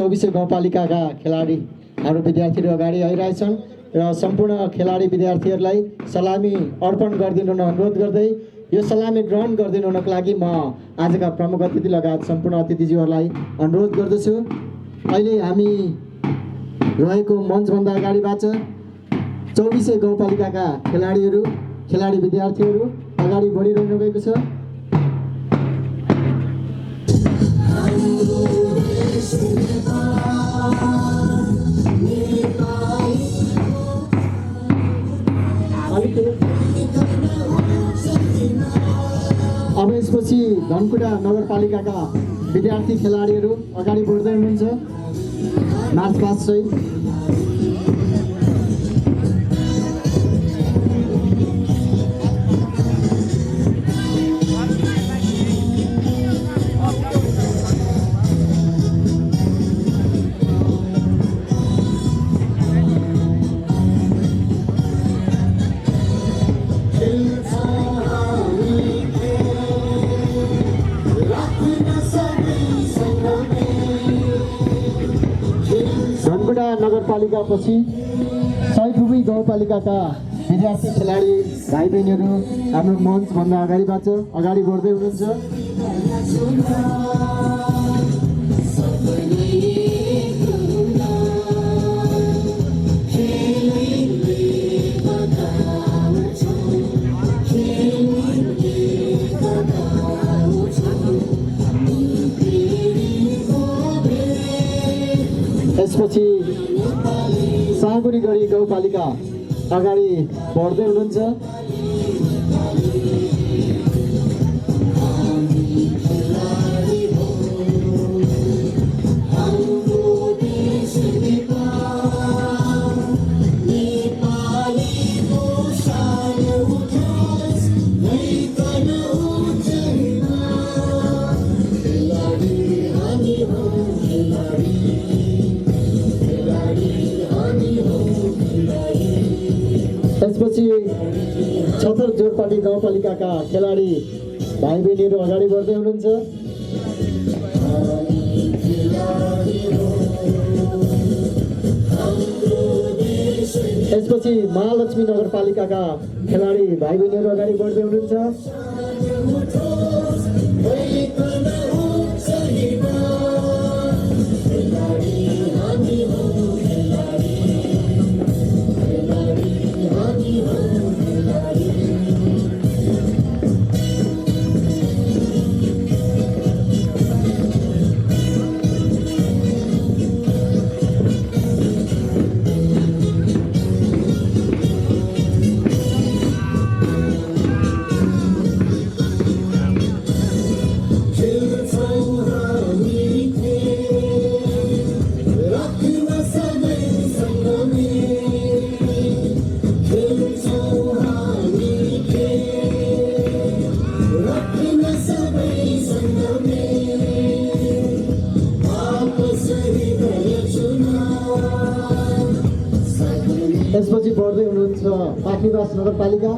24 गाउँपालिकाका खेलाडी हाम्रो विद्यार्थीहरू अगाडि आइरहेछन् र सम्पूर्ण खेलाडी विद्यार्थीहरूलाई सलामी अर्पण गरिदिनु अनुरोध गर्दै यो सलामी ग्रहण गरिदिनुको लागि म आजका प्रमुख अतिथि लगायत सम्पूर्ण अतिथिज्यूहरूलाई अनुरोध गर्दछु। अहिले हामी रहेको मञ्चभन्दा अगाडिबाट 24 गाउँपालिकाका खेलाडी विद्यार्थीहरू अगाडि बढिरहनु भएको छ। अब यसपछि धनकुटा नगरपालिकाका विद्यार्थी खेलाडीहरू अगाडि बढ्दै हुनुहुन्छ मार्च पास्ट सहित। नगरपालिका पछि सयपुगी गाउँपालिकाका विद्यार्थी खेलाडी भाइ बहिनीहरू हाम्रो मञ्चभन्दा अगाडि बढ्दै हुनुहुन्छ। यसपछि साँगुरीगढी गाउँपालिका अगाडि बढ्दै हुनुहुन्छ। त्यसपछि छतर जोरपाटी गाउँपालिकाका खेलाडी भाइ बहिनीहरू अगाडि बढ्दै हुनुहुन्छ। त्यसपछि महालक्ष्मी नगरपालिकाका खेलाडी भाइ बहिनीहरू अगाडि बढ्दै हुनुहुन्छ। त्यसपछि बढ्दै हुनुहुन्छ पाखीबास नगरपालिका।